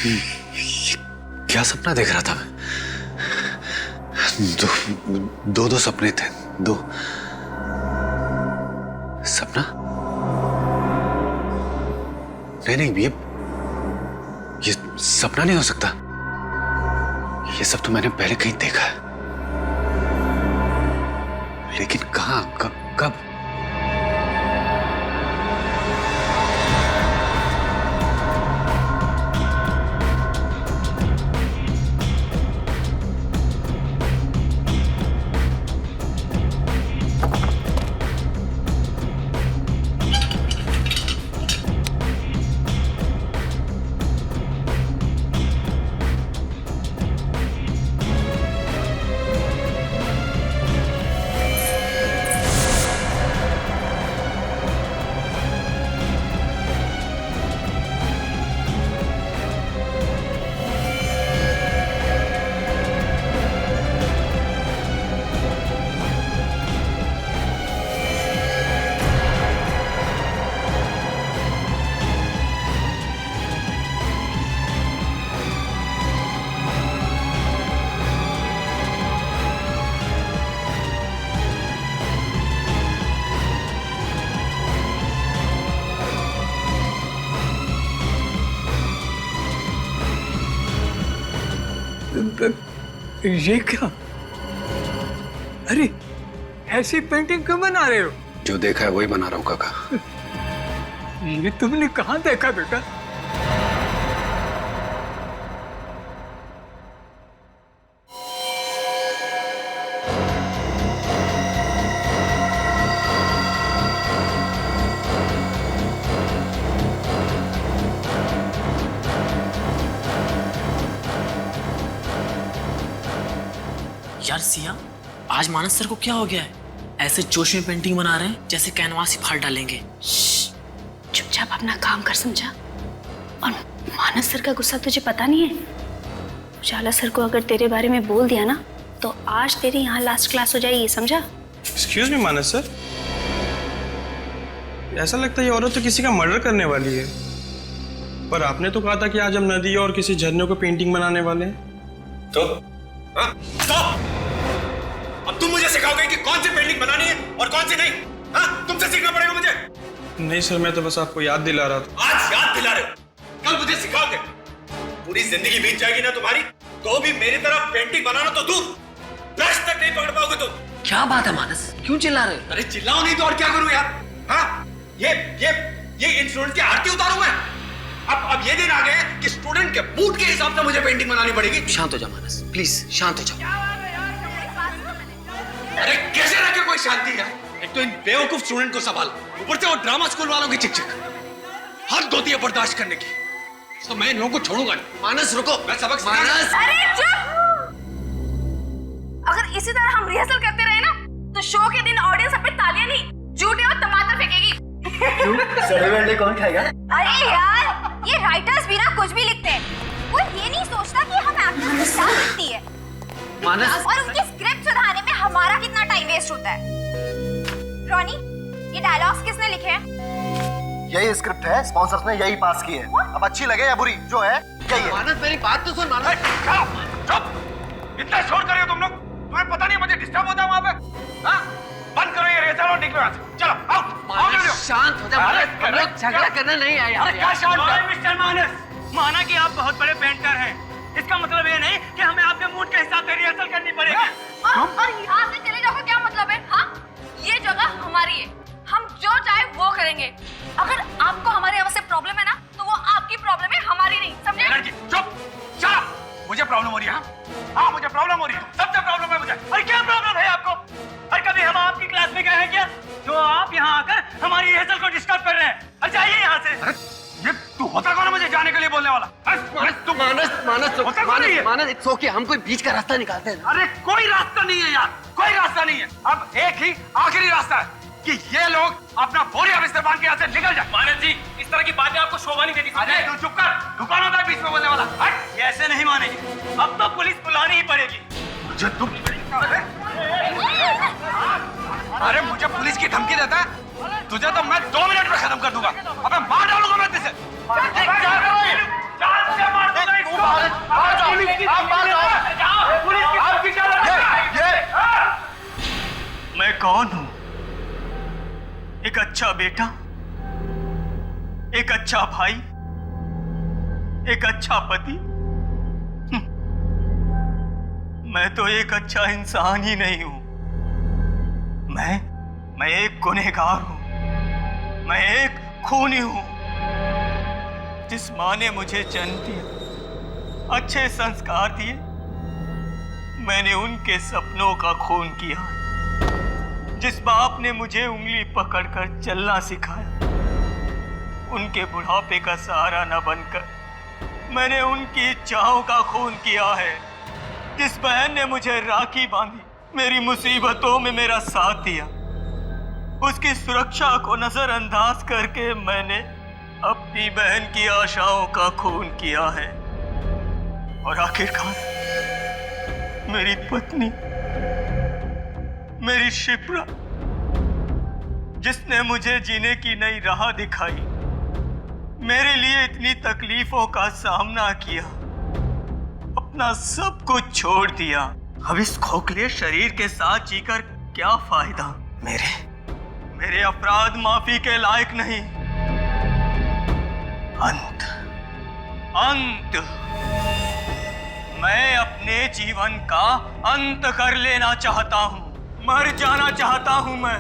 क्या सपना देख रहा था मैं? दो सपने थे। दो सपना? नहीं, ये सपना नहीं हो सकता। ये सब तो मैंने पहले कहीं देखा है, लेकिन कहाँ, कब? ये क्या? अरे ऐसी पेंटिंग क्यों बना रहे हो? जो देखा है वही बना रहा हूं काका। ये तुमने कहाँ देखा बेटा? यार सिया, आज मानस सर को क्या हो गया है? ऐसे जोश में पेंटिंग बना रहे हैं जैसे कैनवास ही फाड़ डालेंगे। चुपचाप अपना काम कर, समझा? और मानस सर का गुस्सा तुझे पता नहीं है? उजाला सर को अगर तेरे बारे में बोल दिया ना तो आज तेरी यहाँ लास्ट क्लास हो जाएगी, समझा? एक्सक्यूज मी मानस सर, ऐसा लगता है ये औरत तो किसी का मर्डर करने वाली है। पर आपने तो कहा था कि आज हम नदी और किसी झरने को पेंटिंग बनाने वाले हैं। तो अब तुम मुझे सिखाओगे कि कौन सी पेंटिंग बनानी है और कौन सी नहीं? हाँ, तुमसे सीखना पड़ेगा मुझे। नहीं सर, मैं तो बस आपको याद दिला रहा था। आज याद दिला रहे हो, कल मुझे सिखाओगे। पूरी जिंदगी बीत जाएगी ना तुम्हारी, तो भी मेरी तरफ पेंटिंग बनाना तो दूर, ब्रश तक नहीं पकड़ पाओगे तुम। क्या बात है मानस, क्यों चिल्ला रहे हो? अरे चिल्लाओ नहीं तो और क्या करूं यार? हाँ, ये इंस्ट्रूमेंट की आरती उतारूं मैं? अब ये दिन आ गए कि स्टूडेंट के मूड के हिसाब से मुझे पेंटिंग बनानी पड़ेगी। शांत हो जा मानस, प्लीज शांत हो जाओ। अरे कैसे रखे कोई शांति है? एक तो इन बेवकूफ स्टूडेंट को संभाल, ऊपर से वो ड्रामा स्कूल वालों की चिक-चिक। हद होती है बर्दाश्त करने की, तो मैं इन लोगों को छोड़ूंगा नहीं। मानस रुको, मैं सबक मानस। अरे चुप! अगर इसी तरह हम रिहर्सल करते रहे ना तो शो के दिन ऑडियंस हम पे तालियां नहीं, जूते और टमाटर फेंकेगी। सड़े वेल्डे कौन खाएगा? अरे यार, ये राइटर्स भी ना कुछ भी लिखते हैं, कोई ये नहीं सोचता कि हम एक्टर्स को क्या लिखती है मानस, और उनकी स्क्रिप्ट सुधारने में हमारा कितना टाइम वेस्ट होता है। रॉनी, ये डायलॉग्स किसने लिखे हैं? यही स्क्रिप्ट है, स्पॉन्सर्स ने यही पास की है। अब अच्छी लगे या बुरी, जो है यही है। मानस मेरी बात तो सुन। मानस चुप! इतना शोर कर रहे हो तुम लोग, तुम्हें पता नहीं मुझे डिस्टर्ब होता है वहां पे? हाँ? बंद करो ये रिहर्सल और निकलो यहाँ से। चलो आओ। शांत हो जा मानस, हम लोग झगड़ा करने नहीं आए यहाँ। क्या शांत है? मिस्टर मानस, माना कि आप बहुत बड़े पेंटर हैं, इसका मतलब ये नहीं कि हमें आपके मूड के हिसाब से रिहर्सल करनी पड़ेगी। और यहाँ से चले जाओ का क्या मतलब है? हाँ, ये जगह हमारी है, हम जो चाहे वो करेंगे। अगर आपको हमारे यहाँ से प्रॉब्लम है ना तो वो आपकी प्रॉब्लम है, हमारी नहीं, समझे? चुप! चुप! मुझे प्रॉब्लम हो रही है। हाँ, मुझे प्रॉब्लम हो रही है, सबसे प्रॉब्लम है मुझे। अरे क्या प्रॉब्लम है आपको? अरे कभी हम आपकी क्लास में गए हैं क्या जो आप यहाँ आकर हमारी रिहर्सल को डिस्टर्ब कर रहे हैं? अरे जाइए यहाँ से। अरे ये तू होता कौन है मुझे जाने के लिए बोलने वाला? मानस इट्स ओके, हम कोई बीच का रास्ता निकालते हैं। अरे कोई रास्ता नहीं है यार, कोई रास्ता नहीं है। अब एक ही आखिरी रास्ता है कि ये लोग अपना बोरिया बिस्तर बांध के यहाँ से निकल जाए। मानस जी, इस तरह की बातें आपको शोभा नहीं देती। अरे तू चुप कर, दुकान होता है बीच में बोलने वाला। हट! ये ऐसे नहीं मानेगी, अब तो पुलिस बुलानी ही पड़ेगी। मुझे तुम अरे मुझे पुलिस की धमकी देता है? तुझे तो मैं 2 मिनट में खत्म कर दूंगा। अबे मार डालूंगा मैं तुझे। मैं कौन हूं? एक अच्छा बेटा, एक अच्छा भाई, एक अच्छा पति। मैं तो एक अच्छा इंसान ही नहीं हूं। मैं एक गुनहगार हूं। मैं एक खूनी हूं। जिस मां ने मुझे जन्म दिया, अच्छे संस्कार दिए, मैंने उनके सपनों का खून किया। जिस बाप ने मुझे उंगली पकड़कर चलना सिखाया, उनके बुढ़ापे का सहारा न बनकर मैंने उनकी इच्छाओं का खून किया है। जिस बहन ने मुझे राखी बांधी, मेरी मुसीबतों में मेरा साथ दिया, उसकी सुरक्षा को नजरअंदाज करके मैंने अपनी बहन की आशाओं का खून किया है। और आखिरकार मेरी पत्नी, मेरी शिप्रा, जिसने मुझे जीने की नई राह दिखाई, मेरे लिए इतनी तकलीफों का सामना किया, अपना सब कुछ छोड़ दिया। अब इस खोखले शरीर के साथ जीकर क्या फायदा? मेरे अपराध माफी के लायक नहीं। अंत। मैं अपने जीवन का अंत कर लेना चाहता हूं। मर जाना चाहता हूं मैं।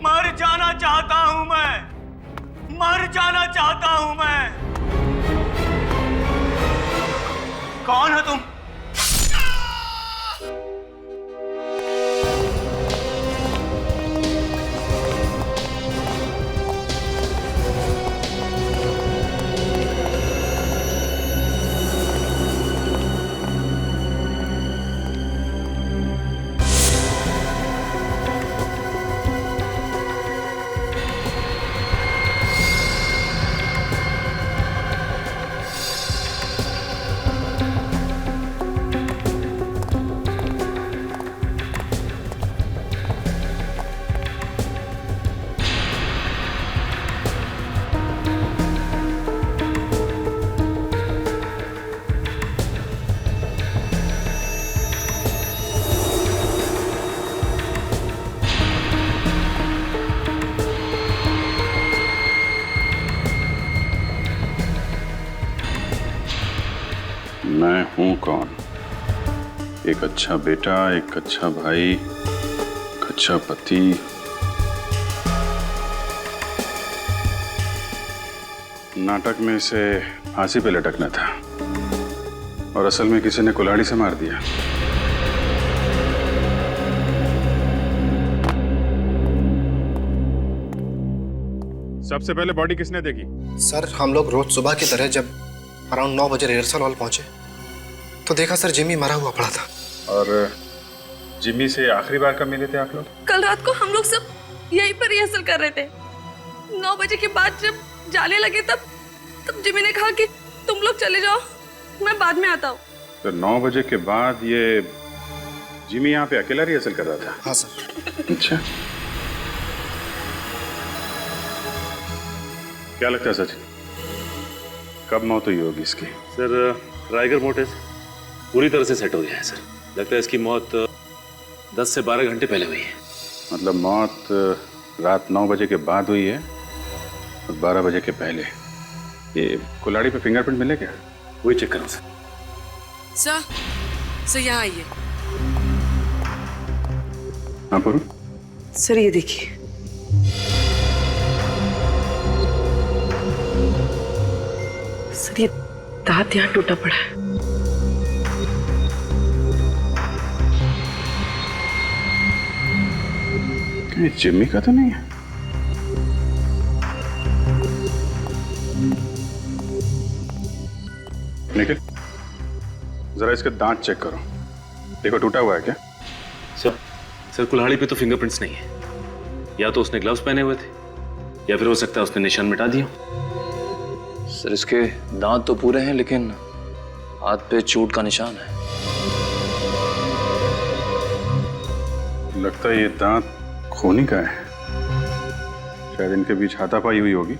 मर जाना चाहता हूं मैं। मर जाना चाहता हूं मैं। कौन हो तुम? मैं हूं कौन? एक अच्छा बेटा, एक अच्छा भाई, एक अच्छा पति। नाटक में इसे फांसी पे लटकना था और असल में किसी ने कुल्हाड़ी से मार दिया। सबसे पहले बॉडी किसने देखी? सर, हम लोग रोज सुबह की तरह जब अराउंड 9 बजे रिहर्सल हॉल पहुंचे तो देखा सर, जिमी मरा हुआ पड़ा था। और जिमी से आखिरी बार कब मिले थे आप लोग? कल रात को हम लोग सब यहीं पर रिहर्सल कर रहे थे। 9 बजे के बाद जब जाने लगे तब जिमी ने कहा कि तुम लोग चले जाओ, मैं बाद में आता हूँ। तो 9 बजे के बाद ये जिमी यहाँ पे अकेला रिहर्सल कर रहा था? हाँ सर। अच्छा, क्या लगता है सच, कब मौत हुई होगी इसकी? सर, राइगर मोर्टिस पूरी तरह से सेट हो गया है सर। लगता है इसकी मौत 10 से 12 घंटे पहले हुई है। मतलब मौत रात 9 बजे के बाद हुई है और 12 बजे के पहले। ये कुल्हाड़ी पे फिंगरप्रिंट मिले क्या? वही चेक करो सर। सर यहाँ आइए। हाँ पुरु? सर ये देखिए। सर ये दांत यहाँ टूटा पड़ा है। ये जिम्मी का तो नहीं है? निखिल, जरा इसके दांत चेक करो, देखो टूटा हुआ है क्या? सर कुल्हाड़ी पे तो फिंगरप्रिंट्स नहीं है। या तो उसने ग्लव्स पहने हुए थे या फिर हो सकता है उसने निशान मिटा दिया। सर इसके दांत तो पूरे हैं लेकिन हाथ पे चोट का निशान है। लगता है ये दांत खूनी का है। शायद इनके बीच हाथापाई हुई होगी,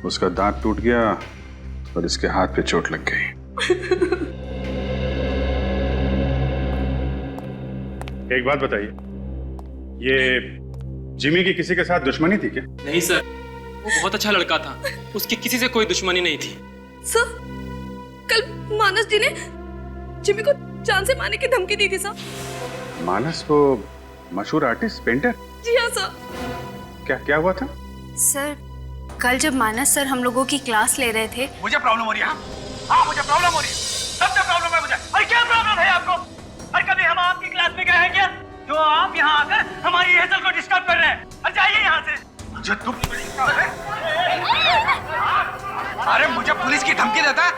उसका दांत टूट गया और इसके हाथ पे चोट लग गई। एक बात बताइए, ये जिमी की किसी के साथ दुश्मनी थी क्या? नहीं सर, वो बहुत अच्छा लड़का था, उसकी किसी से कोई दुश्मनी नहीं थी। सर, कल मानस जी ने जिमी को जान से मारने की धमकी दी थी सर। मानस वो मशहूर आर्टिस्ट पेंटर? जी हाँ सर। क्या हुआ था? सर, कल जब मानस सर हम लोगों की क्लास ले रहे थे, मुझे प्रॉब्लम हो रही है। हाँ, मुझे प्रॉब्लम हो रही है, सबसे प्रॉब्लम है मुझे। अरे क्या प्रॉब्लम है आपको? अरे कभी हम आपकी क्लास में गए हैं क्या जो आप यहाँ आकर हमारी रिहर्सल को डिस्टर्ब कर रहे हैं? अरे जाइए यहाँ से। मुझे तुम अरे मुझे पुलिस की धमकी देता है?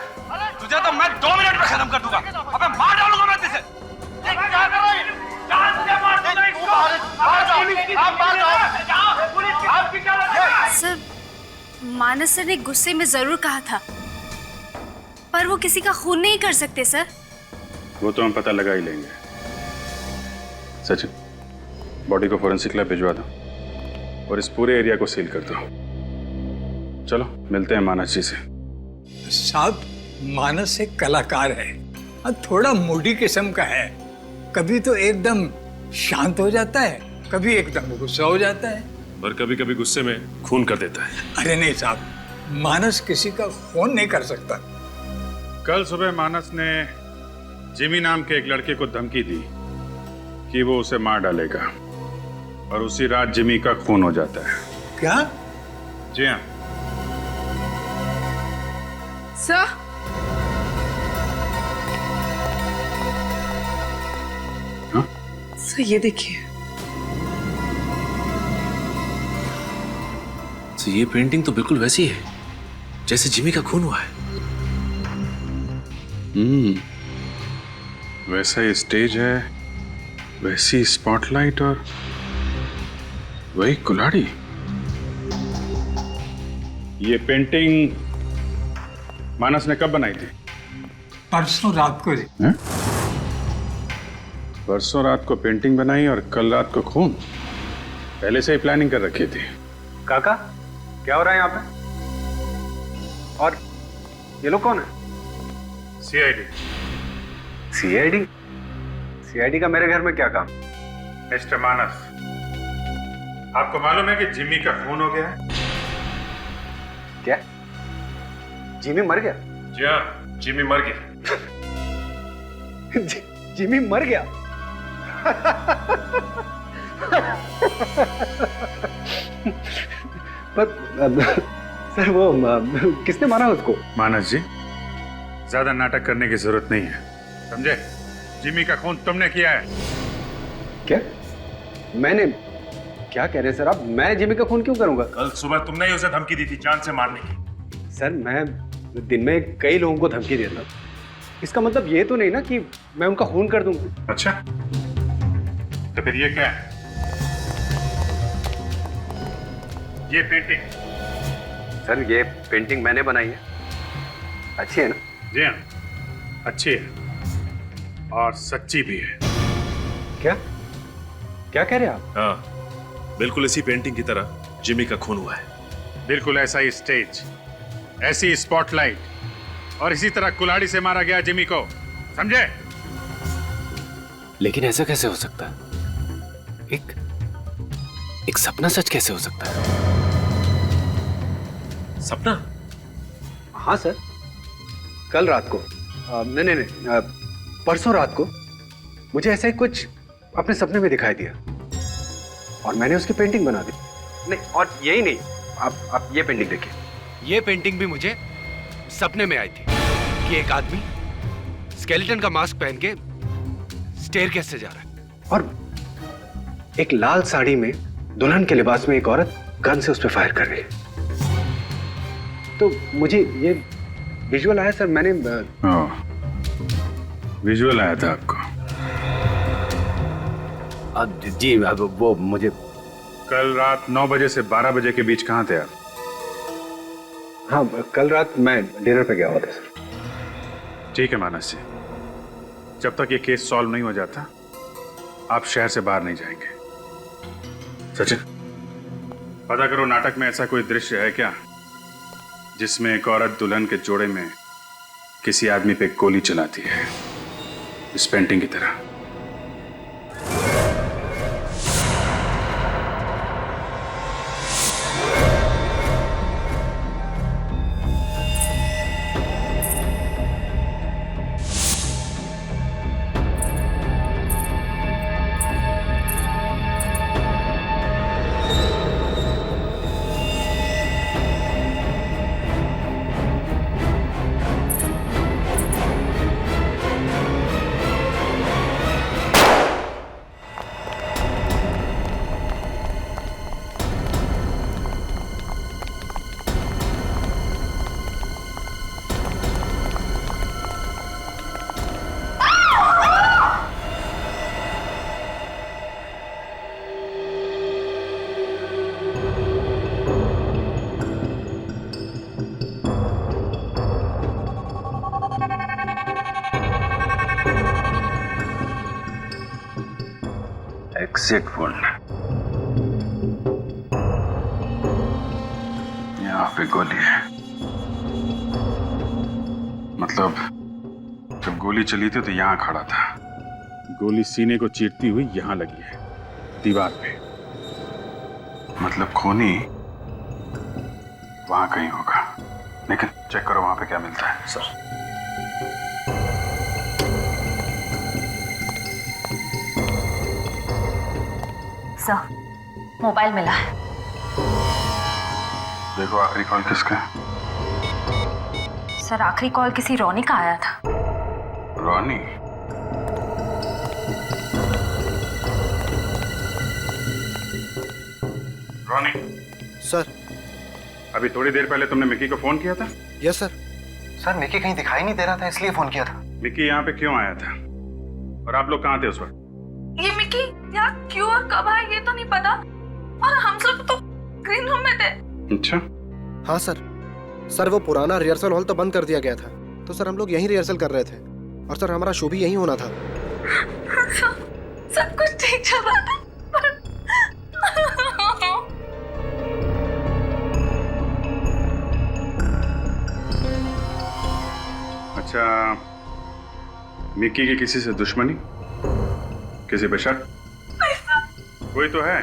तुझे तो मैं 2 मिनट में खत्म कर दूंगा। अबे मार डालूंगा मैं तुझे। सर मानस सर ने गुस्से में जरूर कहा था, पर वो किसी का खून नहीं कर सकते सर। वो तो हम पता लगा ही लेंगे। सचिन, बॉडी को फोरेंसिक लैब भिजवा दो और इस पूरे एरिया को सील कर दो। चलो मिलते हैं मानस जी से। साहब, मानस एक कलाकार है और थोड़ा मूडी किस्म का है। कभी तो एकदम शांत हो जाता है, कभी एकदम गुस्सा हो जाता है, और कभी कभी गुस्से में खून कर देता है। अरे नहीं साहब, मानस किसी का खून नहीं कर सकता। कल सुबह मानस ने जिमी नाम के एक लड़के को धमकी दी कि वो उसे मार डालेगा, और उसी रात जिमी का खून हो जाता है। क्या? जी हाँ सर, सर ये देखिए, तो ये पेंटिंग तो बिल्कुल वैसी है जैसे जिमी का खून हुआ है। वैसा ही स्टेज है, वैसी स्पॉटलाइट और वही कुल्हाड़ी। ये पेंटिंग मानस ने कब बनाई थी? परसों रात को। परसों रात को पेंटिंग बनाई और कल रात को खून? पहले से ही प्लानिंग कर रखी थी। काका, क्या हो रहा है यहाँ पे? और ये लोग कौन है? सीआईडी। सीआईडी? सीआईडी का मेरे घर में क्या काम? मिस्टर मानस, आपको मालूम है कि जिमी का खून हो गया है? क्या? जिमी मर गया? जी हाँ, जिमी मर गया। जिमी मर गया? पर सर, वो किसने मारा उसको? मानस जी, ज्यादा नाटक करने की जरूरत नहीं है, समझे? जिमी का खून तुमने किया है। क्या? मैंने? क्या कह रहे हैं सर आप? मैं जिमी का खून क्यों करूंगा? कल सुबह तुमने ही उसे धमकी दी थी जान से मारने की। सर, मैं दिन में कई लोगों को धमकी देता हूं। इसका मतलब ये तो नहीं ना कि मैं उनका खून कर दूंगा। अच्छा, तो फिर ये क्या है? ये पेंटिंग? सर, ये पेंटिंग मैंने बनाई है। अच्छी है ना? जी हाँ, अच्छी है और सच्ची भी है। क्या क्या कह रहे हैं आप? हाँ, बिल्कुल इसी पेंटिंग की तरह जिमी का खून हुआ है। बिल्कुल ऐसा ही स्टेज, ऐसी स्पॉटलाइट और इसी तरह कुल्हाड़ी से मारा गया जिमी को, समझे? लेकिन ऐसा कैसे हो सकता है? एक सपना सच कैसे हो सकता है? सपना? हाँ सर, कल रात को नहीं, परसों रात को मुझे ऐसा ही कुछ अपने सपने में दिखाई दिया और मैंने उसकी पेंटिंग बना दी। नहीं, और यही नहीं, आप ये पेंटिंग देखिए। ये पेंटिंग भी मुझे सपने में आई थी कि एक आदमी स्केलेटन का मास्क पहन के स्टेयरकेस से जा रहा है और एक लाल साड़ी में दुल्हन के लिबास में एक औरत गन से उस पर फायर कर रही है। तो मुझे ये विजुअल आया सर। मैंने विजुअल आया था आपको? जी, वो मुझे कल रात 9 बजे से 12 बजे के बीच कहाँ थे आप? हाँ, कल रात मैं डिनर पे गया हुआ था सर। ठीक है मानस जी, जब तक ये केस सॉल्व नहीं हो जाता आप शहर से बाहर नहीं जाएंगे। सचिन, पता करो नाटक में ऐसा कोई दृश्य है क्या जिसमें एक औरत दुल्हन के जोड़े में किसी आदमी पे गोली चलाती है, इस पेंटिंग की तरह। एग्जिट ढूंढना। यहाँ पे गोली है, मतलब जब गोली चली थी तो यहाँ खड़ा था। गोली सीने को चीरती हुई यहाँ लगी है, दीवार पे। मतलब खूनी वहां कहीं होगा, लेकिन चेक करो वहां पे क्या मिलता है। सर सर, मोबाइल मिला है। देखो आखिरी कॉल किसका है। सर, आखिरी कॉल किसी रोनी का आया था। रोनी? रोनी? सर। अभी थोड़ी देर पहले तुमने मिकी को फोन किया था? Yes sir. सर मिकी कहीं दिखाई नहीं दे रहा था, इसलिए फोन किया था। मिकी यहाँ पे क्यों आया था और आप लोग कहाँ थे उस वक्त? ये मिकी यहाँ क्यों और कब आया ये तो नहीं पता, और हम सब तो ग्रीन रूम में थे। अच्छा। हाँ सर। सर वो पुराना रिहर्सल हॉल तो बंद कर दिया गया था, तो सर हम लोग यहीं रिहर्सल कर रहे थे, और सर हमारा शो भी यहीं होना था। सब कुछ ठीक चल रहा था, अच्छा, मिकी की किसी से दुश्मनी, किसी पे शक? कोई तो है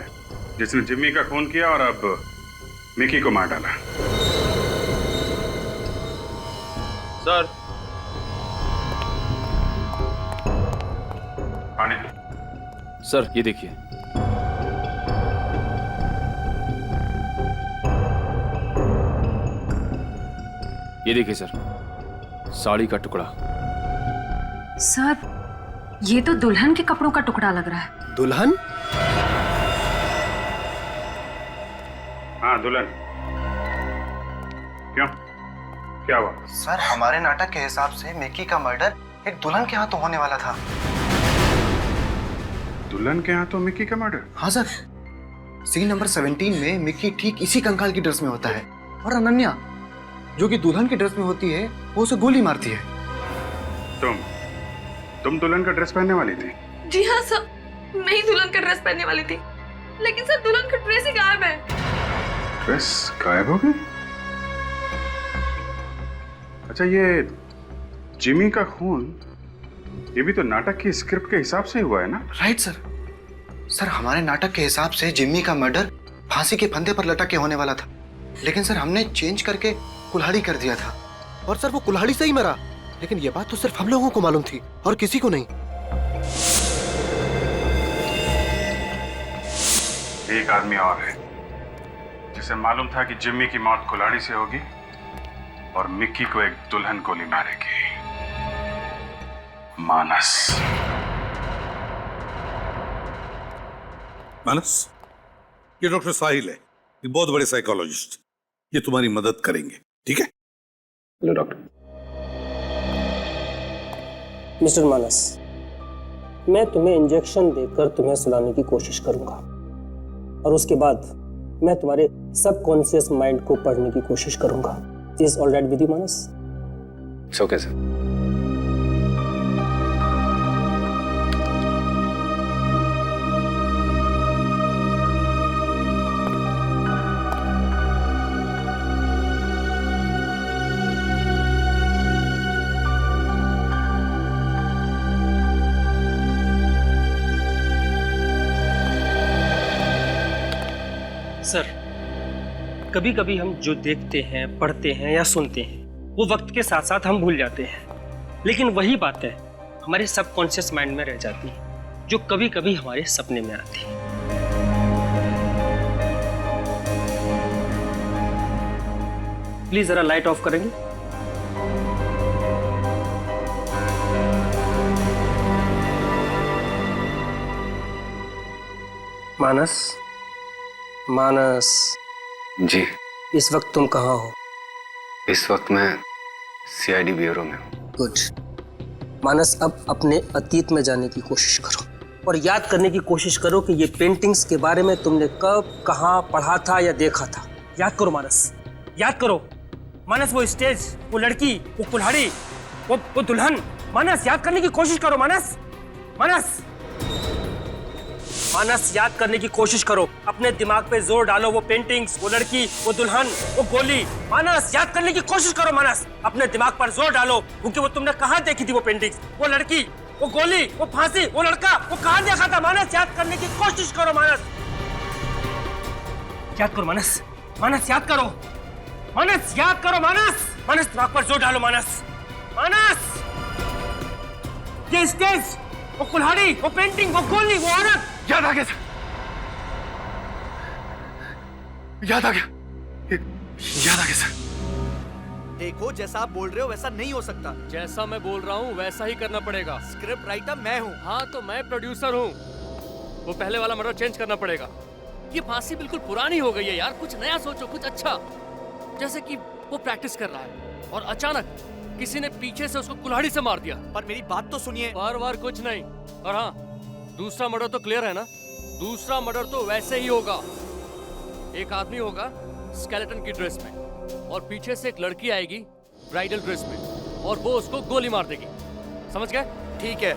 जिसने जिम्मी का खून किया और अब मिकी को मार डाला। सर। पानी। सर ये देखिए। ये देखिए सर, साड़ी का टुकड़ा। सर ये तो दुल्हन के कपड़ों का टुकड़ा लग रहा है। दुल्हन? हाँ दुल्हन। क्यों, क्या हुआ? सर हमारे नाटक के हिसाब से मिकी का मर्डर एक दुल्हन के हाथों होने वाला था। दुल्हन के हाथों मिकी का मर्डर? हाँ सर। सीन नंबर 17 में मिकी ठीक इसी कंकाल की ड्रेस में होता है, और अनन्या जो कि दुल्हन की ड्रेस में होती है वो उसे गोली मारती है। तुम दुल्हन का ड्रेस पहनने वाली थी? जी हाँ सर, मैं ही दुल्हन का ड्रेस पहनने वाली थी, लेकिन सर दुल्हन का ड्रेस ही गायब है। ड्रेस गायब हो गई? अच्छा, ये जिमी का खून, ये भी तो नाटक की स्क्रिप्ट के हिसाब से हुआ है ना? Right sir. सर हमारे नाटक के हिसाब से जिम्मी का मर्डर फांसी के फंदे पर लटक के होने वाला था, लेकिन सर हमने चेंज करके कुल्हाड़ी कर दिया था, और सर वो कुल्हाड़ी से ही मरा। लेकिन ये बात तो सिर्फ हम लोगों को मालूम थी और किसी को नहीं। एक आदमी और है जिसे मालूम था कि जिम्मी की मौत कुल्हाड़ी से होगी और मिक्की को एक दुल्हन गोली मारेगी। मानस। मानस, ये डॉक्टर साहिल है, ये बहुत बड़े साइकोलॉजिस्ट, ये तुम्हारी मदद करेंगे, ठीक है? Hello doctor. मिस्टर मानस, मैं तुम्हें इंजेक्शन देकर तुम्हें सुलाने की कोशिश करूंगा, और उसके बाद मैं तुम्हारे सबकॉन्शियस माइंड को पढ़ने की कोशिश करूंगा। Is all right with you Manas? It's okay sir. Sir, कभी कभी हम जो देखते हैं, पढ़ते हैं या सुनते हैं वो वक्त के साथ साथ हम भूल जाते हैं, लेकिन वही बातें हमारे सबकॉन्शियस माइंड में रह जाती हैं, जो कभी कभी हमारे सपने में आती हैं। प्लीज जरा लाइट ऑफ करेंगे? मानस, मानस जी। इस वक्त तुम कहाँ हो? इस वक्त मैं सीआईडी ब्यूरो में हूँ। गुड। मानस, अब अपने अतीत में जाने की कोशिश करो और याद करने की कोशिश करो कि ये पेंटिंग्स के बारे में तुमने कब, कहाँ पढ़ा था या देखा था। याद करो मानस, याद करो मानस। वो स्टेज, वो लड़की, वो कुल्हाड़ी, वो दुल्हन। मानस, याद करने की कोशिश करो मानस। मानस, मानस याद करने की कोशिश करो, अपने दिमाग पे जोर डालो। वो पेंटिंग्स, वो लड़की, वो दुल्हन, वो गोली, मानस याद करने की कोशिश करो। मानस अपने दिमाग पर जोर डालो, क्योंकि वो तुमने कहाँ देखी थी? वो पेंटिंग्स, वो लड़की, वो गोली, वो फांसी, वो लड़का, वो कहाँ देखा था? मानस याद करने की कोशिश करो। मानस याद करो। मानस मानस याद करो। मानस याद करो। मानस मानस दिमाग पर जोर डालो। मानस मानस ये स्टेज, वो कुल्हाड़ी, वो पेंटिंग, वो गोली, वो औरत। याद आ गया सर, याद आ गया, याद आ गया सर। देखो, जैसा आप बोल रहे हो वैसा नहीं हो सकता। जैसा मैं बोल रहा हूँ वैसा ही करना पड़ेगा। स्क्रिप्ट राइटर मैं हूँ। हाँ तो मैं प्रोड्यूसर हूँ। वो पहले वाला मर्डर चेंज करना पड़ेगा। ये फांसी बिल्कुल पुरानी हो गई है यार, कुछ नया सोचो, कुछ अच्छा। जैसे कि वो प्रैक्टिस कर रहा है और अचानक किसी ने पीछे से उसको कुल्हाड़ी से मार दिया। पर मेरी बात तो सुनिए। बार बार कुछ नहीं। और हाँ, दूसरा मर्डर तो क्लियर है ना? दूसरा मर्डर तो वैसे ही होगा। एक आदमी होगा स्केलेटन की ड्रेस में और पीछे से एक लड़की आएगी ब्राइडल ड्रेस में और वो उसको गोली मार देगी। समझ गए? ठीक है।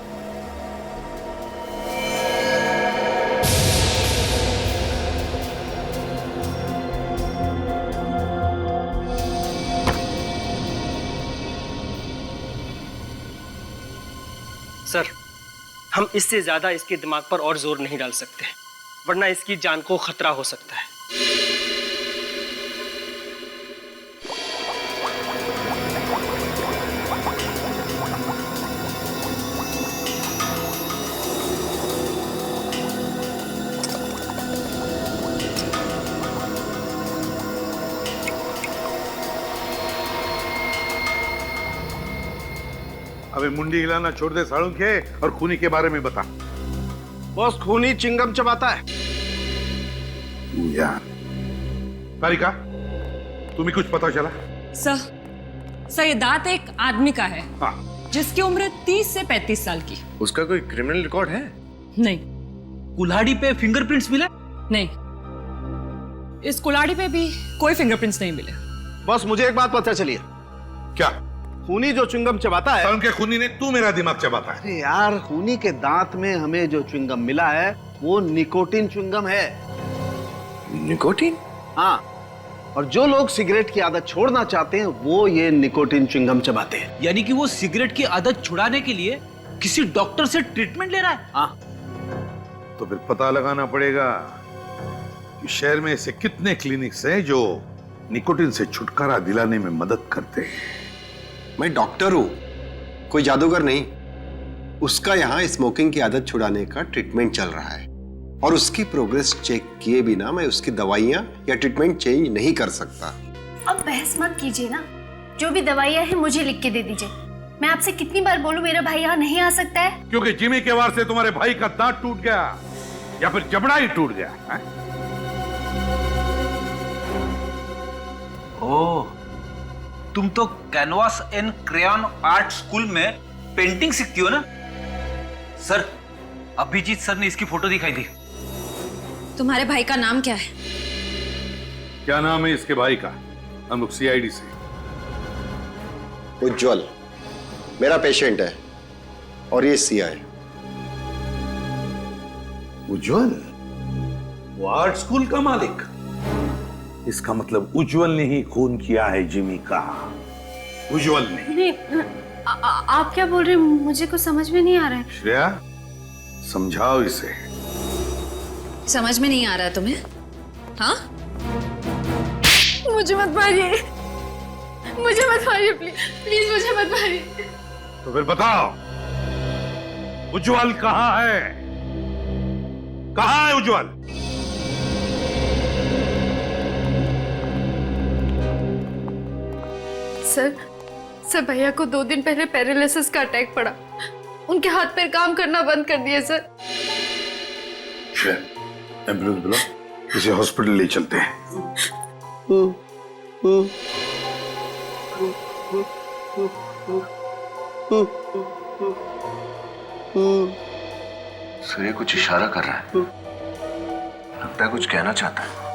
सर, हम इससे ज्यादा इसके दिमाग पर और जोर नहीं डाल सकते, वरना इसकी जान को खतरा हो सकता है। अबे मुंडी हिलाना छोड़ दे साड़ू के और खूनी के बारे में बता। बॉस, खूनी चिंगम चबाता है। यार कारिका, तुम्हें कुछ पता चला? सर ये दांत एक आदमी का है। हाँ। जिसकी उम्र 30 से 35 साल की। उसका कोई क्रिमिनल रिकॉर्ड है? नहीं। कुल्हाड़ी पे फिंगरप्रिंट्स मिले? नहीं, इस कुल्हाड़ी पे भी कोई फिंगरप्रिंट्स नहीं मिले। बॉस, मुझे एक बात पता चली है। क्या? खूनी जो च्युइंगम चबाता है। उनके खूनी ने तू मेरा दिमाग चबाता है। अरे यार, खूनी के दांत में हमें जो च्युइंगम मिला है वो निकोटिन च्युइंगम है। निकोटिन? हाँ, और जो लोग सिगरेट की आदत छोड़ना चाहते हैं वो ये निकोटिन च्युइंगम चबाते हैं। यानी कि वो सिगरेट की आदत छुड़ाने के लिए किसी डॉक्टर से ट्रीटमेंट ले रहा है? हाँ। तो फिर पता लगाना पड़ेगा कि शहर में ऐसे कितने क्लिनिक्स हैं जो निकोटिन से छुटकारा दिलाने में मदद करते हैं। मैं डॉक्टर हूं, कोई जादूगर नहीं। उसका यहाँ स्मोकिंग की आदत छुड़ाने का ट्रीटमेंट चल रहा है और उसकी प्रोग्रेस चेक किए बिना मैं उसकी दवाइयाँ या ट्रीटमेंट चेंज नहीं कर सकता। अब बहस मत कीजिए ना, जो भी दवाइयाँ हैं मुझे लिख के दे दीजिए। मैं आपसे कितनी बार बोलूं मेरा भाई यहाँ नहीं आ सकता है? क्योंकि जिमी के वार से तुम्हारे भाई का दांत टूट गया या फिर जबड़ा ही टूट गया है? ओह, तुम तो canvas and crayon art school में पेंटिंग सीखती हो ना? सर, अभिजीत सर ने इसकी फोटो दिखाई थी। तुम्हारे भाई का नाम क्या है? क्या नाम है इसके भाई का? हम लोग सीआईडी से। उज्जवल मेरा पेशेंट है और ये सीआई। उज्जवल, वो आर्ट स्कूल का मालिक? इसका मतलब उज्जवल ने ही खून किया है जिमी का। उज्जवल ने। नहीं, आप क्या बोल रहे हैं? मुझे कुछ समझ में नहीं आ रहा है। श्रेया, समझाओ इसे। समझ में नहीं आ रहा है तुम्हें? हाँ? मुझे मत मारिए, मुझे मत मारिए, प्लीज मुझे मत मारिए। तो फिर बताओ, उज्जवल कहाँ है? कहाँ है उज्जवल? सर भैया को 2 दिन पहले पैरालिसिस का अटैक पड़ा। उनके हाथ पैर काम करना बंद कर दिए सर। एम्बुलेंस बुलाओ, इसे हॉस्पिटल ले चलते हैं। सूर्य कुछ इशारा कर रहा है, लगता है कुछ कहना चाहता है।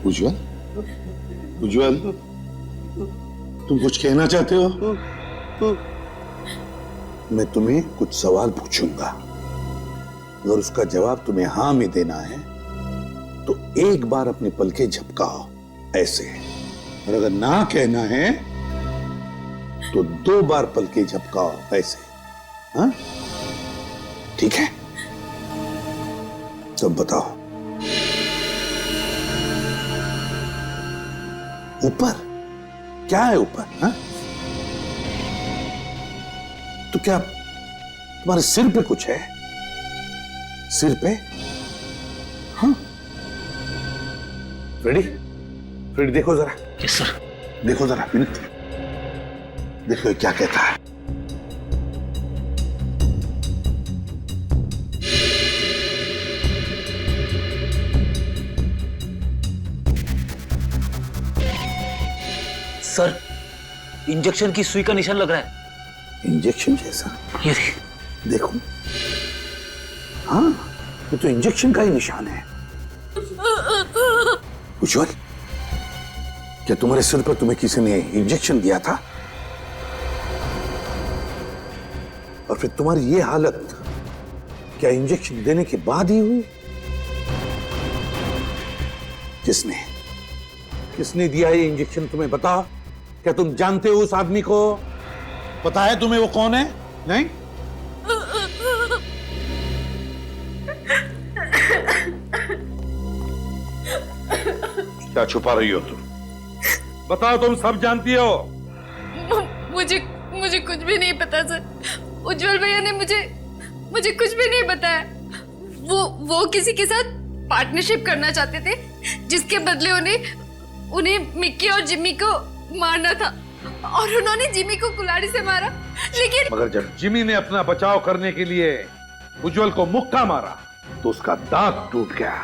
उज्जवल, उज्जवल, तुम कुछ कहना चाहते हो? मैं तुम्हें कुछ सवाल पूछूंगा, अगर उसका जवाब तुम्हें हाँ में देना है तो एक बार अपने पलके झपकाओ ऐसे, और अगर ना कहना है तो 2 बार पलके झपकाओ ऐसे। हाँ, ठीक है? सब बताओ। ऊपर क्या है? ऊपर हाँ? तो क्या तुम्हारे सिर पे कुछ है? सिर पे? हाँ, फ्रेडी, फ्रेडी देखो जरा। Yes sir. देखो जरा विनीत, देखो क्या कहता है। सर, इंजेक्शन की सुई का निशान लग रहा है। इंजेक्शन जैसा? ये देखो, हाँ, ये तो इंजेक्शन का ही निशान है। उज्जवल, क्या तुम्हारे सिर पर तुम्हें किसी ने इंजेक्शन दिया था? और फिर तुम्हारी ये हालत क्या इंजेक्शन देने के बाद ही हुई? किसने दिया ये इंजेक्शन तुम्हें बताओ? क्या तुम जानते हो उस आदमी को? पता है तुम्हें वो कौन है? नहीं? क्या छुपा रही हो तुम? बताओ, तुम सब जानती हो। मुझे कुछ भी नहीं पता सर। उज्जवल भैया ने मुझे कुछ भी नहीं बताया। वो किसी के साथ पार्टनरशिप करना चाहते थे, जिसके बदले उन्हें मिक्की और जिम्मी को मारना था, और उन्होंने जिम्मी को कुल्हाड़ी से मारा। लेकिन मगर जब जिम्मी ने अपना बचाव करने के लिए उज्जवल को मुक्का मारा तो उसका दांत टूट गया,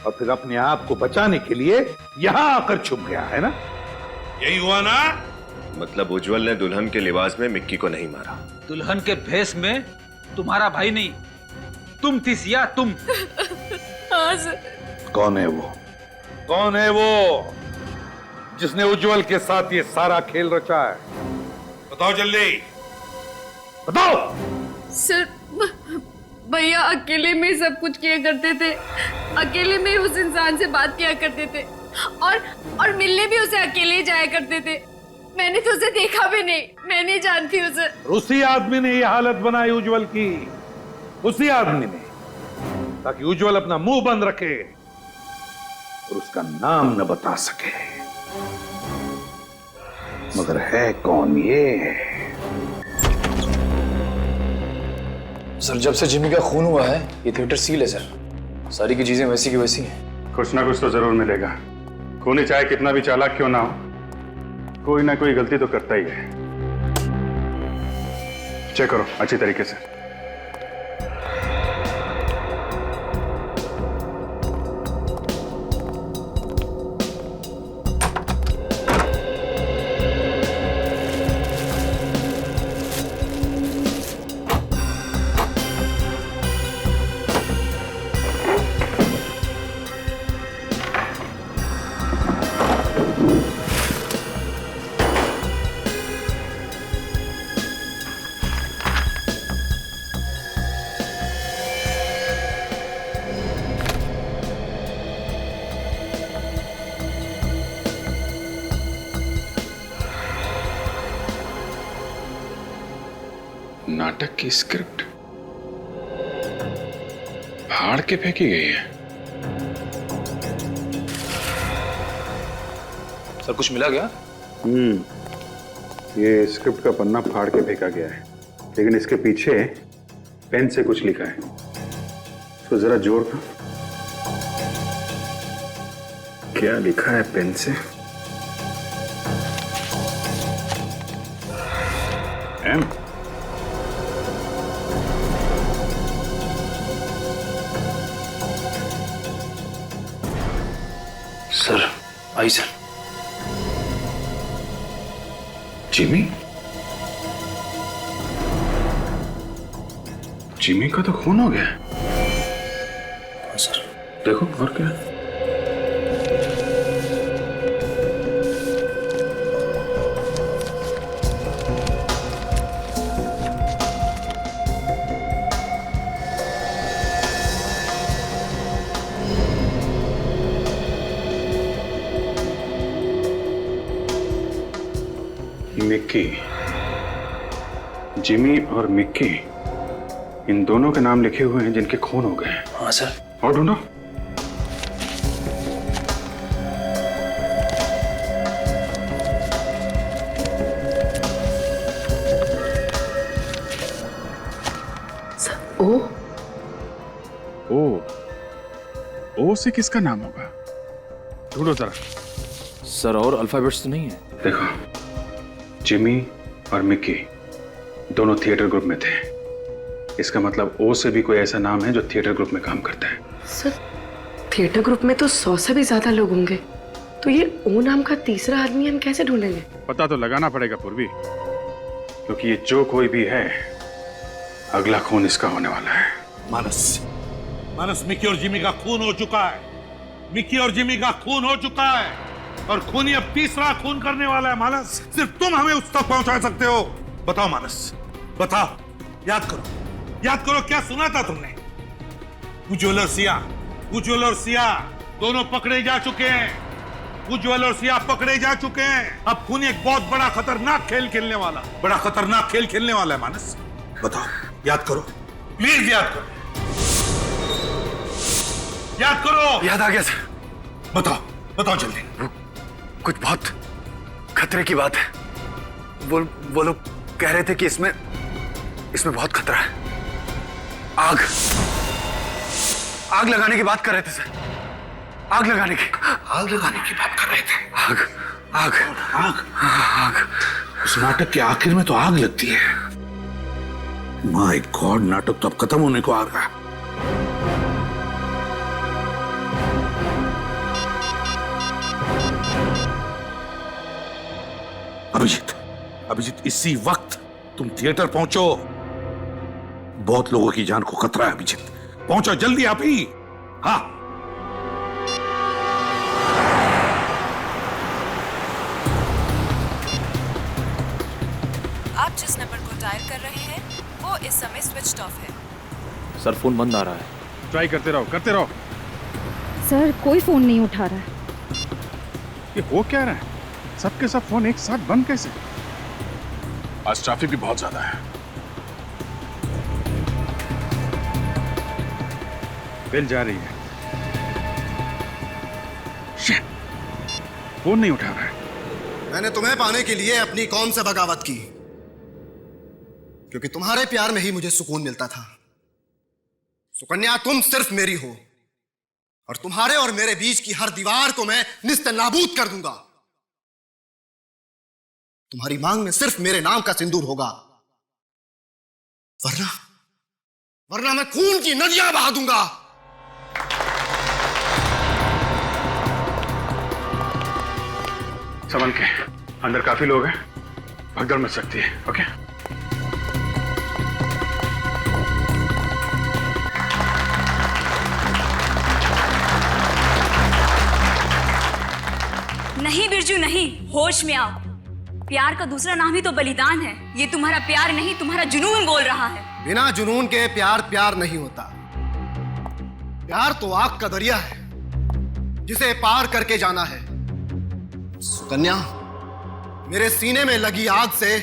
और फिर अपने आप को बचाने के लिए यहां आकर छुप गया, है ना? यही हुआ ना? मतलब उज्जवल ने दुल्हन के लिबास में मिक्की को नहीं मारा? दुल्हन के भेष में तुम्हारा भाई नहीं, तुम थी सिया, तुम। हाँ सर। कौन है वो? कौन है वो जिसने उज्जवल के साथ ये सारा खेल रचा है? बताओ जल्दी, बताओ। सर, भैया अकेले में सब कुछ किया करते थे, अकेले में उस इंसान से बात किया करते थे, और मिलने भी उसे अकेले जाया करते थे। मैंने तो उसे देखा भी नहीं, मैं नहीं जानती उसे। उसी आदमी ने ये हालत बनाई उज्जवल की, उसी आदमी ने, ताकि उज्जवल अपना मुंह बंद रखे और उसका नाम न बता सके। मगर है कौन ये? सर, जब से जिम्मी का खून हुआ है ये थिएटर सील है सर। सारी की चीजें वैसी की वैसी हैं। कुछ ना कुछ तो जरूर मिलेगा। खूनी चाहे कितना भी चालाक क्यों ना हो, कोई ना कोई गलती तो करता ही है। चेक करो अच्छी तरीके से। नाटक की स्क्रिप्ट फाड़ के फेंकी गई है। सर, कुछ मिला क्या? ये स्क्रिप्ट का पन्ना फाड़ के फेंका गया है, लेकिन इसके पीछे पेन से कुछ लिखा है। तो जरा जोर का क्या लिखा है पेन से? एम। सर, आई सर। जिमी? जिमी का तो खून हो गया। सर देखो और क्या। मिक्की, जिमी और मिक्की, इन दोनों के नाम लिखे हुए हैं जिनके खून हो गए। हाँ सर। और ढूंढो। ओ से किसका नाम होगा? ढूंढो जरा। सर और अल्फाबेट्स तो नहीं है? देखो, जिमी और मिक्की दोनों थिएटर ग्रुप में थे। इसका मतलब ओ से भी कोई ऐसा नाम है जो थिएटर ग्रुप में काम करता है। सर, थिएटर ग्रुप में तो 100 से भी ज्यादा लोग होंगे, तो ये ओ नाम का तीसरा आदमी हम कैसे ढूंढेंगे? पता तो लगाना पड़ेगा पूर्वी, क्योंकि ये जो कोई भी है, अगला खून इसका होने वाला है। मानस, मिक्की और जिमी का खून हो चुका है। मिक्की और जिमी का खून हो चुका है और खूनी अब तीसरा खून करने वाला है। मानस, सिर्फ तुम हमें उस तक पहुंचा सकते हो। बताओ मानस, बताओ, याद करो क्या सुना था तुमने? उज्ज्वल और सिया दोनों पकड़े जा चुके हैं। उज्ज्वल और सिया पकड़े जा चुके हैं। अब खूनी एक बहुत बड़ा खतरनाक खेल खेलने वाला है। मानस, बताओ, याद करो, प्लीज याद करो। याद आ गया सर। बताओ जल्दी। कुछ बहुत खतरे की बात है। वो लोग कह रहे थे कि इसमें बहुत खतरा है। आग लगाने की बात कर रहे थे सर। आग लगाने की बात कर रहे थे। आग। उस नाटक के आखिर में तो आग लगती है। माय गॉड, नाटक तो अब खत्म होने को आ रहा है। अभिजीत, इसी वक्त तुम थिएटर पहुंचो। बहुत लोगों की जान को खतरा है। अभिजीत, पहुंचो जल्दी आप ही। हाँ। आप जिस नंबर को डायल कर रहे हैं वो इस समय स्विच ऑफ है। सर फोन बंद आ रहा है। ट्राई करते रहो। सर कोई फोन नहीं उठा रहा है। ये हो क्या रहा है? सबके सब फोन एक साथ बंद कैसे? आज ट्रैफिक भी बहुत ज्यादा है। बेल जा रही है। शिट, फोन नहीं उठा रहा है। मैंने तुम्हें पाने के लिए अपनी कौम से बगावत की, क्योंकि तुम्हारे प्यार में ही मुझे सुकून मिलता था। सुकन्या, तुम सिर्फ मेरी हो और तुम्हारे और मेरे बीच की हर दीवार को मैं निस्त नाबूद कर दूंगा। तुम्हारी मांग में सिर्फ मेरे नाम का सिंदूर होगा, वरना मैं खून की नदियां बहा दूंगा। संभल के, अंदर काफी लोग हैं, भगदड़ मच सकती है। ओके? नहीं बिरजू नहीं, होश में आओ। प्यार का दूसरा नाम ही तो बलिदान है। ये तुम्हारा प्यार नहीं, तुम्हारा जुनून बोल रहा है। बिना जुनून के प्यार नहीं होता। प्यार तो आग का दरिया है जिसे पार करके जाना है। सुकन्या, मेरे सीने में लगी आग से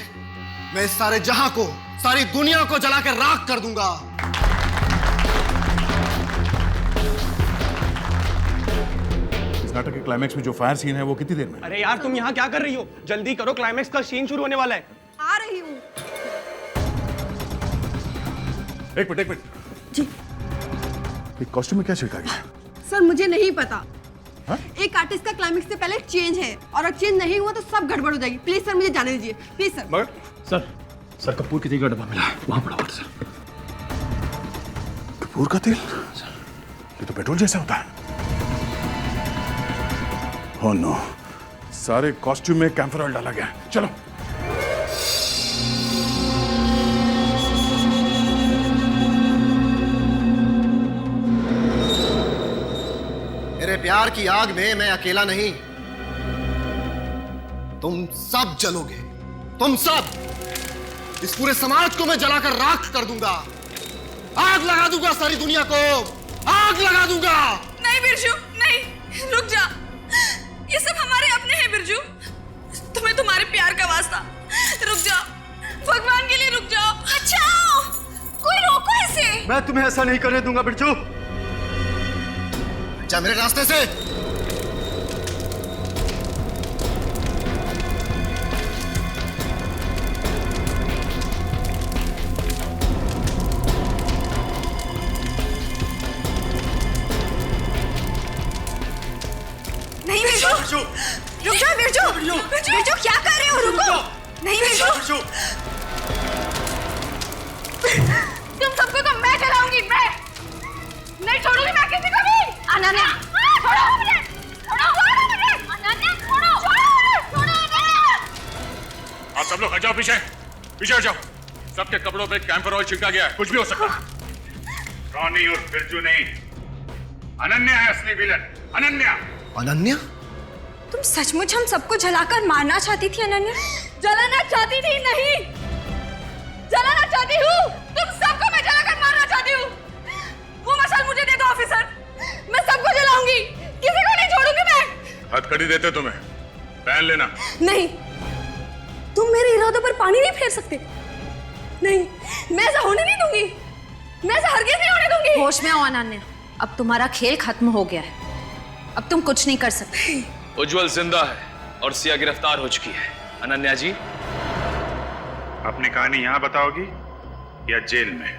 मैं इस सारे जहां को, सारी दुनिया को जलाकर राख कर दूंगा। नाटक के क्लाइमैक्स में जो फायर सीन है वो कितनी देर में? अरे यार तुम यहाँ क्या कर रही हो? जल्दी करो, क्लाइमैक्स का सीन शुरू होने वाला है। आ रही हूँ। एक मिनट जी। कॉस्ट्यूम में क्या छिड़का गया? सर मुझे नहीं पता। एक आर्टिस्ट का क्लाइमैक्स से पहले चेंज है और अगर चेंज नहीं हुआ तो सब गड़बड़ हो जाएगी। प्लीज सर मुझे जाने दीजिए, प्लीज सर। मगर सर कपूर के तेल का डब्बा मिला, वहां पड़ा हुआ सर। कपूर का तेल? ये तो पेट्रोल जैसा होता है। Oh no, सारे कॉस्ट्यूम में कैम्फर ऑयल डाला गया। चलो। मेरे प्यार की आग में मैं अकेला नहीं, तुम सब जलोगे। तुम सब। इस पूरे समाज को मैं जलाकर राख कर दूंगा। आग लगा दूंगा सारी दुनिया को। आग लगा दूंगा। नहीं बिरजू, नहीं, रुक जा। ये सब हमारे अपने हैं बिरजू। तुम्हें तुम्हारे प्यार का वास्ता। मैं तुम्हें ऐसा नहीं करने दूंगा बिरजू। जा मेरे रास्ते से। नहीं बिरजू, रुक जाओ बिरजू। बिरजू क्या कर रहे हो? रुको। नहीं बिरजू, तुम सबको तो मैं जलाऊंगी। मैं नहीं छोड़ूंगी मैं किसी को भी। अनन्या छोड़ो मुझे, छोड़ो मुझे। अनन्या छोड़ो, छोड़ो मुझे। आप सब लोग हट जाओ, पीछे पीछे हट जाओ। सबके कपड़ों पे कैंपर ऑयल छिड़का गया है, कुछ भी हो सकता है। रॉनी और बिरजू नहीं, अनन्या है असली विलन। अनन्या। अनन्या? तुम सचमुच हम सबको जलाकर मारना चाहती थी अनन्या? जलाना चाहती थी? नहीं, जलाना चाहती हूँ। तुम सबको मैं जलाकर मारना चाहती हूँ। वो मशाल मुझे दे दो ऑफिसर, मैं सबको जलाऊंगी, किसी को नहीं छोड़ूंगी मैं। हथकड़ी देते तुम्हें, पहन लेना। नहीं, तुम मेरे इरादों पर पानी नहीं फेर सकते। नहीं, मैं ऐसा होने नहीं दूंगी, मैं ऐसा हरगिज़ नहीं होने दूंगी। होश में आओ अनन्या, अब तुम्हारा खेल खत्म हो गया है, अब तुम कुछ नहीं कर सकते। उज्जवल जिंदा है और सिया गिरफ्तार हो चुकी है। अनन्या जी, अपनी कहानी यहां बताओगी या जेल में?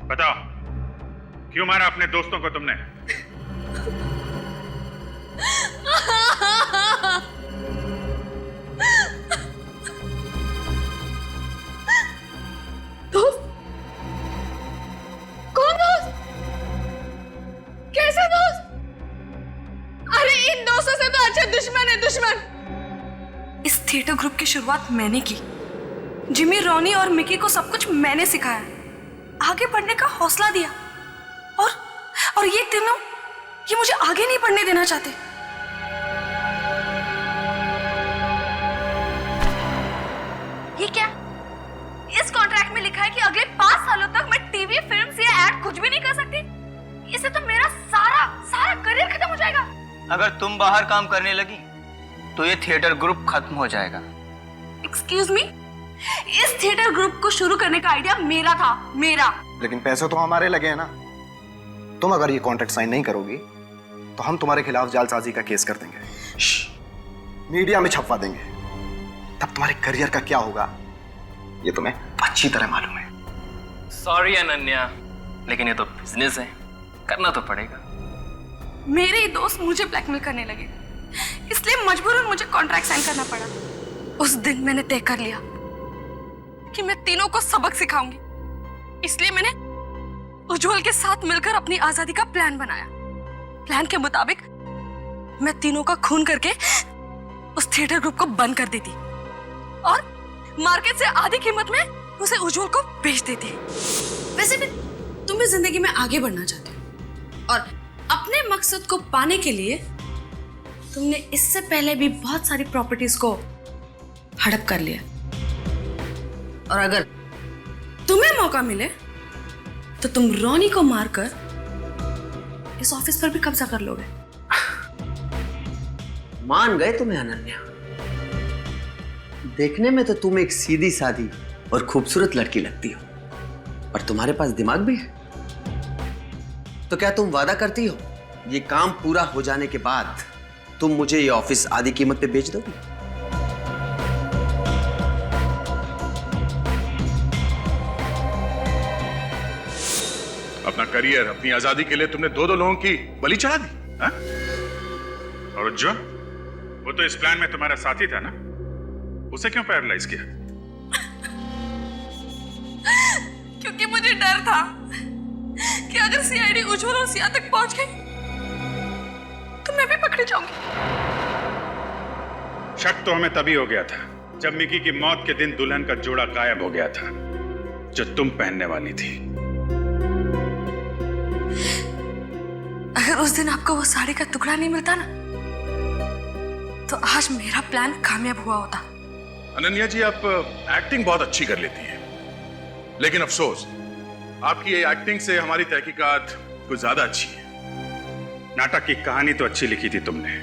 बताओ, क्यों मारा अपने दोस्तों को तुमने? दोस्त? कौन दोस्त? कैसे दोस्त? अरे इन दोस्तों से तो अच्छे दुश्मन है, दुश्मन। इस थिएटर ग्रुप की शुरुआत मैंने की। जिमी, रॉनी और मिकी को सब कुछ मैंने सिखाया, आगे बढ़ने का हौसला दिया, और ये तीनों ये मुझे आगे नहीं बढ़ने देना चाहते। ये क्या? इस कॉन्ट्रैक्ट में लिखा है कि अगले 5 सालों तक मैं टीवी, फिल्म या एड कुछ भी नहीं कर सकती। इससे तो मेरा सारा करियर खत्म हो जाएगा। अगर तुम बाहर काम करने लगी तो ये थिएटर ग्रुप खत्म हो जाएगा। एक्सक्यूज मी, इस थिएटर ग्रुप को शुरू करने का आइडिया मेरा था, मेरा। लेकिन पैसे तो हमारे लगे हैं ना। तुम अगर ये कॉन्ट्रैक्ट साइन नहीं करोगी तो हम तुम्हारे खिलाफ जालसाजी का केस कर देंगे, मीडिया में छपवा देंगे। तब तुम्हारे करियर का क्या होगा ये तुम्हें अच्छी तरह मालूम है। सॉरी अनन्या, लेकिन ये तो बिजनेस है, करना तो पड़ेगा। मेरे ही दोस्त मुझे ब्लैकमेल करने लगे, इसलिए मजबूरन मुझे कॉन्ट्रैक्ट साइन करना पड़ा। उस दिन मैंने तय कर लिया कि मैं तीनों को सबक सिखाऊंगी, इसलिए मैंने उज्जवल के साथ मिलकर अपनी आजादी का प्लान बनाया। प्लान के मुताबिक मैं तीनों का खून करके उस थिएटर ग्रुप को बंद कर देती और मार्केट से आधी कीमत में उसे उज्जवल को बेच देती। वैसे भी तुम भी जिंदगी में आगे बढ़ना चाहते हो और अपने मकसद को पाने के लिए तुमने इससे पहले भी बहुत सारी प्रॉपर्टीज को हड़प कर लिया, और अगर तुम्हें मौका मिले तो तुम रॉनी को मारकर इस ऑफिस पर भी कब्जा कर लोगे। मान गए तुम्हें अनन्या। देखने में तो तुम एक सीधी सादी और खूबसूरत लड़की लगती हो, और तुम्हारे पास दिमाग भी है। तो क्या तुम वादा करती हो ये काम पूरा हो जाने के बाद तुम मुझे ये ऑफिस आधी कीमत पे बेच दोगी? अपना करियर, अपनी आजादी के लिए तुमने दो लोगों की बलि चढ़ा दी, हा? और उज्जवल, वो तो इस प्लान में तुम्हारा साथी था ना, उसे क्यों पैरालाइज किया? क्योंकि मुझे डर था कि अगर सीआईडी उज्जवल और सिया तक पहुंच गई तो मैं भी पकड़ी जाऊंगी। शक तो हमें तभी हो गया था जब मिकी की मौत के दिन दुल्हन का जोड़ा गायब हो गया था जो तुम पहनने वाली थी। अगर उस दिन आपको वो साड़ी का टुकड़ा नहीं मिलता ना, तो आज मेरा प्लान कामयाब हुआ होता। अनन्या जी, आप एक्टिंग बहुत अच्छी कर लेती हैं, लेकिन अफसोस आपकी ये एक्टिंग से हमारी तहकीकात कुछ ज्यादा अच्छी है। नाटक की कहानी तो अच्छी लिखी थी तुमने,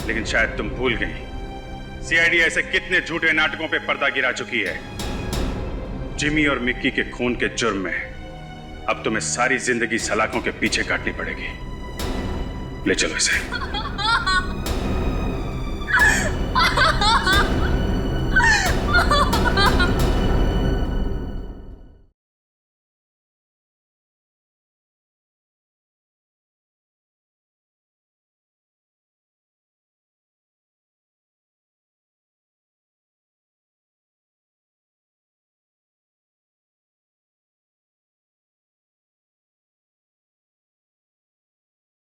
लेकिन शायद तुम भूल गई सीआईडी ऐसे कितने झूठे नाटकों पे पर्दा गिरा चुकी है जिमी और मिक्की के खून के जुर्म में अब तुम्हें सारी जिंदगी सलाखों के पीछे काटनी पड़ेगी। ले चलो इसे।